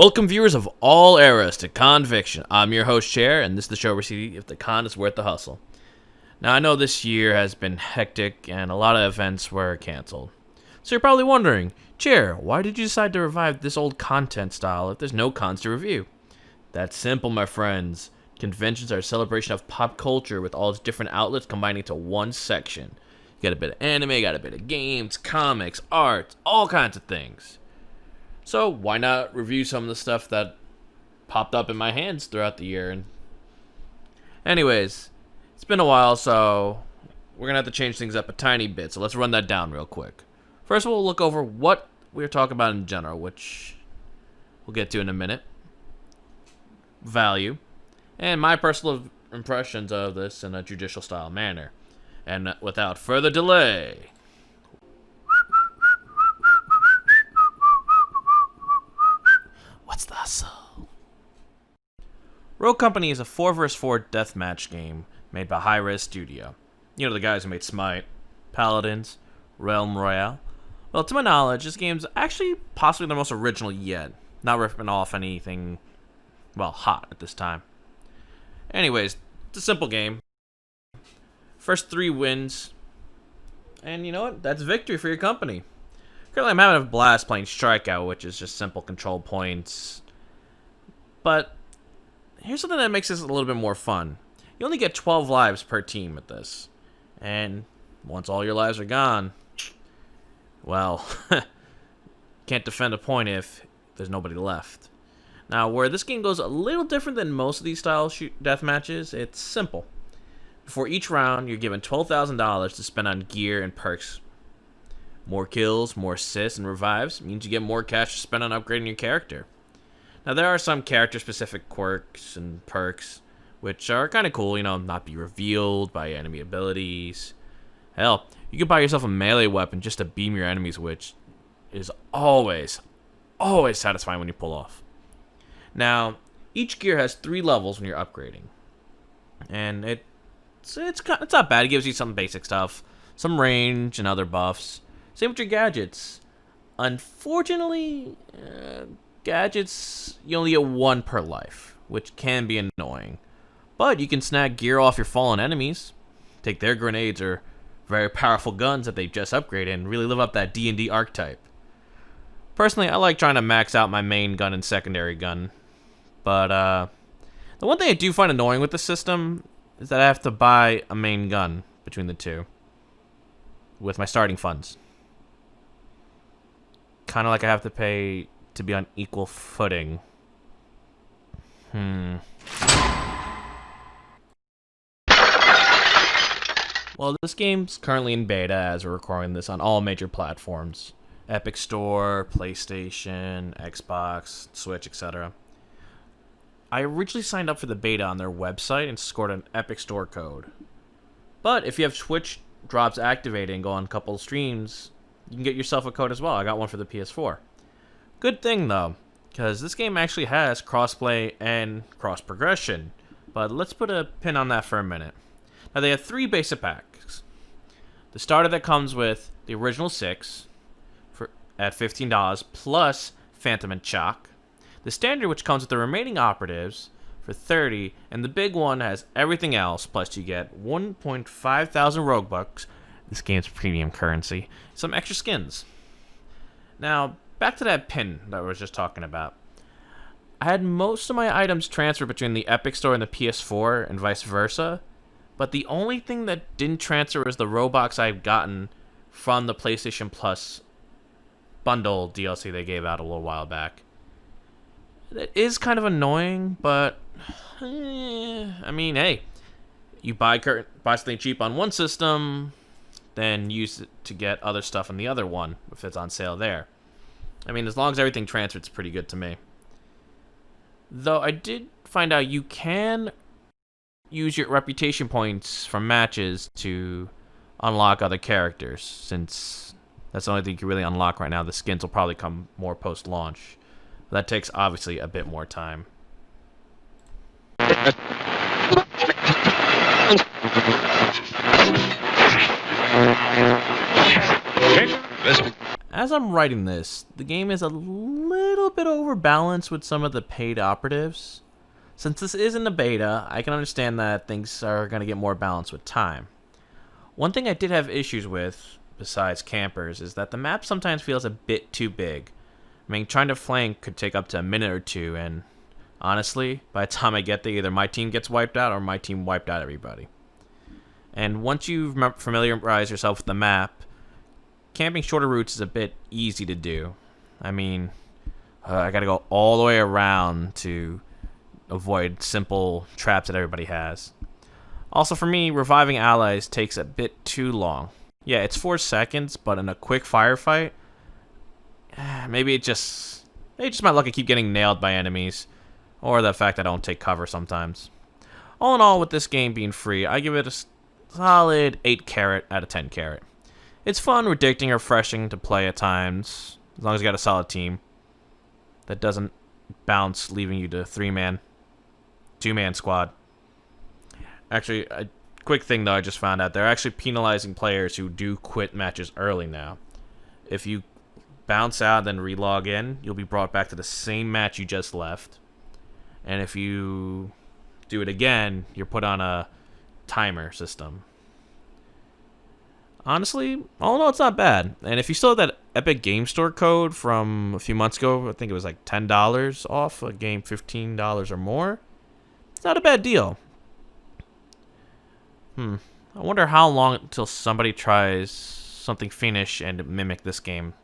Welcome viewers of all eras to Conviction. I'm your host Chair, and this is the show where we see if the con is worth the hustle. Now I know this year has been hectic and a lot of events were canceled. So you're probably wondering, Chair, why did you decide to revive this old content style if there's no cons to review? That's simple, my friends. Conventions are a celebration of pop culture with all its different outlets combining into one section. You got a bit of anime, you got a bit of games, comics, art, all kinds of things. So why not review some of the stuff that popped up in my hands throughout the year? And anyways, it's been a while, so we're going to have to change things up a tiny bit. So let's run that down real quick. First, we'll look over what we're talking about in general, which we'll get to in a minute. Value. And my personal impressions of this in a judicial style manner. And without further delay, what's the hustle? Rogue Company is a 4 vs 4 deathmatch game made by Hi-Rez Studio. You know, the guys who made Smite, Paladins, Realm Royale. Well, to my knowledge, this game's actually possibly the most original yet. Not ripping off anything, well, hot at this time. Anyways, it's a simple game. First 3 wins. And you know what? That's victory for your company. Currently, I'm having a blast playing Strikeout, which is just simple control points. But here's something that makes this a little bit more fun. You only get 12 lives per team with this. And once all your lives are gone, well, can't defend a point if there's nobody left. Now, where this game goes a little different than most of these style death matches, it's simple. Before each round, you're given $12,000 to spend on gear and perks. More kills, more assists, and revives means you get more cash to spend on upgrading your character. Now, there are some character-specific quirks and perks, which are kind of cool, you know, not be revealed by enemy abilities. Hell, you can buy yourself a melee weapon just to beam your enemies, which is always satisfying when you pull off. Now, each gear has 3 levels when you're upgrading. And it's not bad. It gives you some basic stuff, some range and other buffs. Same with your gadgets. Unfortunately, gadgets, you only get 1 per life, which can be annoying. But you can snag gear off your fallen enemies, take their grenades or very powerful guns that they've just upgraded, and really live up that D&D archetype. Personally, I like trying to max out my main gun and secondary gun. But the one thing I do find annoying with the system is that I have to buy a main gun between the two with my starting funds. Kind of like I have to pay to be on equal footing. Well, this game's currently in beta as we're recording this on all major platforms. Epic Store, PlayStation, Xbox, Switch, etc. I originally signed up for the beta on their website and scored an Epic Store code. But if you have Twitch drops activated and go on a couple of streams, you can get yourself a code as well. I got one for the PS4. Good thing though, because this game actually has crossplay and cross progression. But let's put a pin on that for a minute. Now they have 3 basic packs. The starter that comes with the original 6 at $15 plus Phantom and Chalk. The standard, which comes with the remaining operatives, for $30, and the big one has everything else, plus you get 1.5 thousand rogue bucks, this game's premium currency, some extra skins. Now, back to that pin that I was just talking about. I had most of my items transferred between the Epic Store and the PS4, and vice versa, but the only thing that didn't transfer was the Robux I've gotten from the PlayStation Plus bundle DLC they gave out a little while back. It is kind of annoying, but I mean, hey, you buy something cheap on one system, then use it to get other stuff on the other one if it's on sale there. I mean, as long as everything transfers, it's pretty good to me. Though I did find out you can use your reputation points from matches to unlock other characters, since that's the only thing you can really unlock right now. The skins will probably come more post-launch. That takes, obviously, a bit more time. as I'm writing this, the game is a little bit overbalanced with some of the paid operatives. Since this isn't a beta, I can understand that things are going to get more balanced with time. One thing I did have issues with, besides campers, is that the map sometimes feels a bit too big. I mean, trying to flank could take up to a minute or two, and honestly, by the time I get there, either my team gets wiped out or my team wiped out everybody. And once you've familiarized yourself with the map, camping shorter routes is a bit easy to do. I mean, I gotta go all the way around to avoid simple traps that everybody has. Also, for me, reviving allies takes a bit too long. Yeah, it's 4 seconds, but in a quick firefight, maybe it's just my luck I keep getting nailed by enemies, or the fact that I don't take cover sometimes. All in all, with this game being free, I give it a solid 8 carat out of 10 carat. It's fun, ridiculous, refreshing to play at times, as long as you got a solid team that doesn't bounce, leaving you to 3-man, 2-man squad. Actually, a quick thing though, I just found out they're actually penalizing players who do quit matches early now. If you bounce out then relog in, you'll be brought back to the same match you just left. And if you do it again, you're put on a timer system. Honestly, all in all, it's not bad. And if you still have that Epic Game Store code from a few months ago, I think it was like $10 off a game, $15 or more, it's not a bad deal. I wonder how long until somebody tries something Finnish and mimic this game.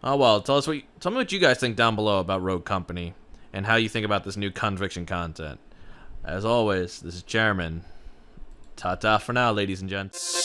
Oh well, tell me what you guys think down below about Rogue Company and how you think about this new conviction content. As always, this is Chairman. Ta-ta for now, ladies and gents.